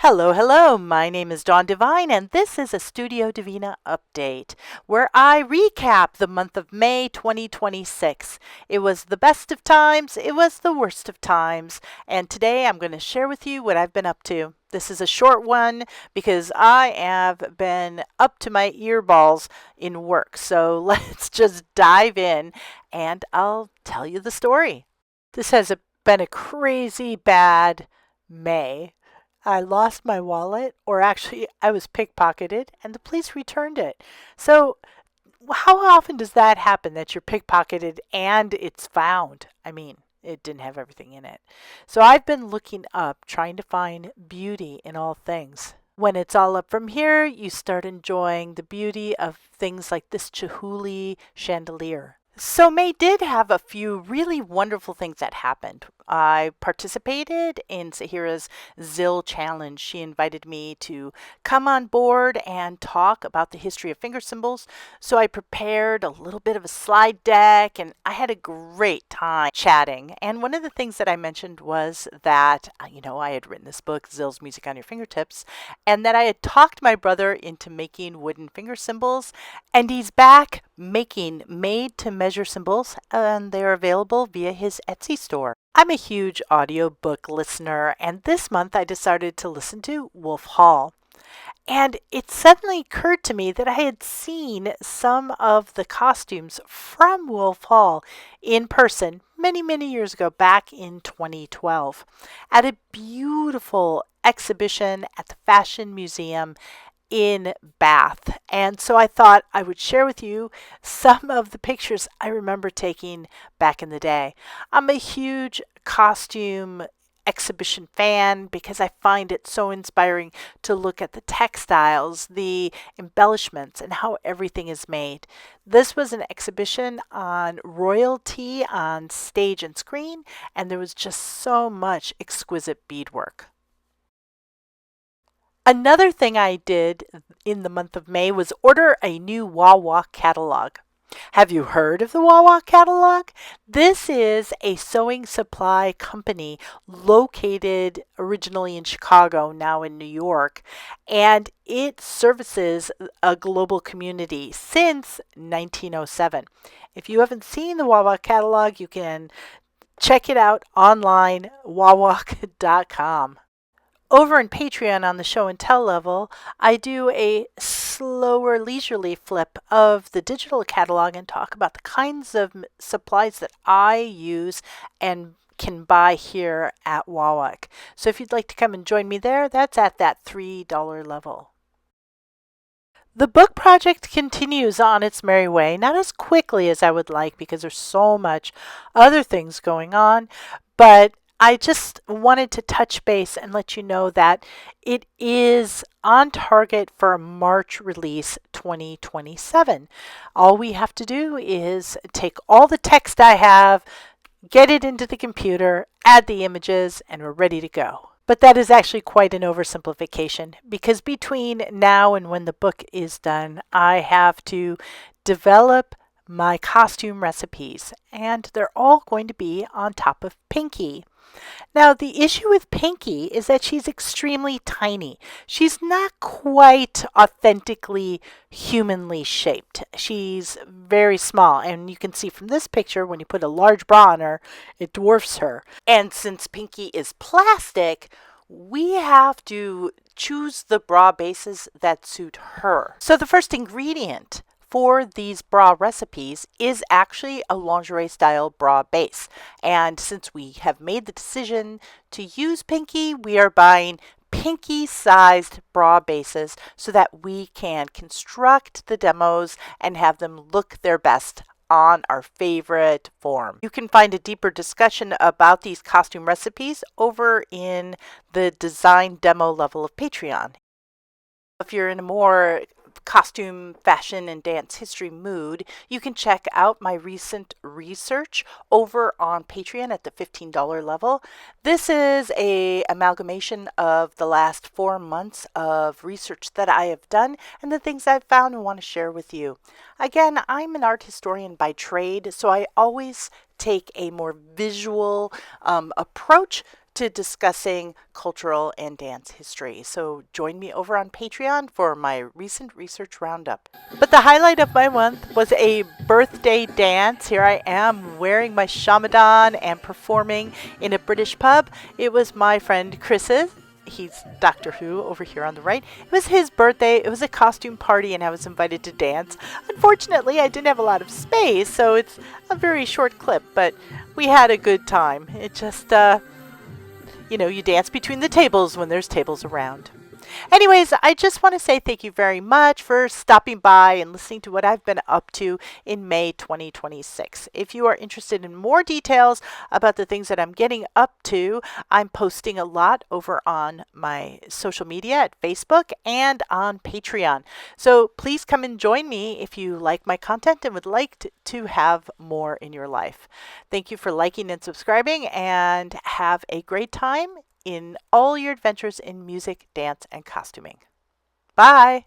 Hello, hello. My name is Dawn Divine, and this is a Studio Divina update where I recap the month of May 2026. It was the best of times, it was the worst of times, and today I'm going to share with you what I've been up to. This is a short one because I have been up to my earballs in work. So let's just dive in and I'll tell you the story. This has been a crazy bad May. I lost my wallet, or actually, I was pickpocketed, and the police returned it. So, how often does that happen that you're pickpocketed and it's found? I mean, it didn't have everything in it. So, I've been looking up, trying to find beauty in all things. When it's all up from here, you start enjoying the beauty of things like this Chihuly chandelier. So May did have a few really wonderful things that happened. I participated in Sahira's Zill Challenge. She invited me to come on board and talk about the history of finger cymbals. So I prepared a little bit of a slide deck and I had a great time chatting. And one of the things that I mentioned was that, I had written this book, Zill's Music on Your Fingertips, and that I had talked my brother into making wooden finger cymbals. And he's back making made-to-measure cymbals, and they're available via his Etsy store. I'm a huge audiobook listener, and this month I decided to listen to Wolf Hall. And it suddenly occurred to me that I had seen some of the costumes from Wolf Hall in person many, many years ago, back in 2012, at a beautiful exhibition at the Fashion Museum in Bath. And so I thought I would share with you some of the pictures I remember taking back in the day. I'm a huge costume exhibition fan because I find it so inspiring to look at the textiles, the embellishments, and how everything is made. This was an exhibition on royalty on stage and screen, and there was just so much exquisite beadwork. Another thing I did in the month of May was order a new Wawak catalog. Have you heard of the Wawak catalog? This is a sewing supply company located originally in Chicago, now in New York, and it services a global community since 1907. If you haven't seen the Wawak catalog, you can check it out online, wawak.com. Over in Patreon on the show and tell level, I do a slower, leisurely flip of the digital catalog and talk about the kinds of supplies that I use and can buy here at Wawak. So if you'd like to come and join me there, that's at that $3 level. The book project continues on its merry way, not as quickly as I would like because there's so much other things going on, but I just wanted to touch base and let you know that it is on target for a March release 2027. All we have to do is take all the text I have, get it into the computer, add the images, and we're ready to go. But that is actually quite an oversimplification because between now and when the book is done, I have to develop my costume recipes, and they're all going to be on top of Pinky. Now, the issue with Pinky is that she's extremely tiny. She's not quite authentically humanly shaped. She's very small, and you can see from this picture when you put a large bra on her, it dwarfs her. And since Pinky is plastic, we have to choose the bra bases that suit her. So the first ingredient for these bra recipes is actually a lingerie style bra base. And since we have made the decision to use Pinky, we are buying Pinky sized bra bases so that we can construct the demos and have them look their best on our favorite form. You can find a deeper discussion about these costume recipes over in the design demo level of Patreon. If you're in a more costume, fashion, and dance history mood, you can check out my recent research over on Patreon at the $15 level. This is a amalgamation of the last 4 months of research that I have done and the things I've found and want to share with you. Again, I'm an art historian by trade, so I always take a more visual approach to discussing cultural and dance history. So join me over on Patreon for my recent research roundup. But the highlight of my month was a birthday dance. Here I am wearing my shamadan and performing in a British pub. It was my friend Chris's. He's Doctor Who over here on the right. It was his birthday. It was a costume party and I was invited to dance. Unfortunately, I didn't have a lot of space, so it's a very short clip, but we had a good time. It just, you dance between the tables when there's tables around. Anyways, I just want to say thank you very much for stopping by and listening to what I've been up to in May 2026. If you are interested in more details about the things that I'm getting up to, I'm posting a lot over on my social media at Facebook and on Patreon. So please come and join me if you like my content and would like to have more in your life. Thank you for liking and subscribing, and have a great time in all your adventures in music, dance, and costuming. Bye!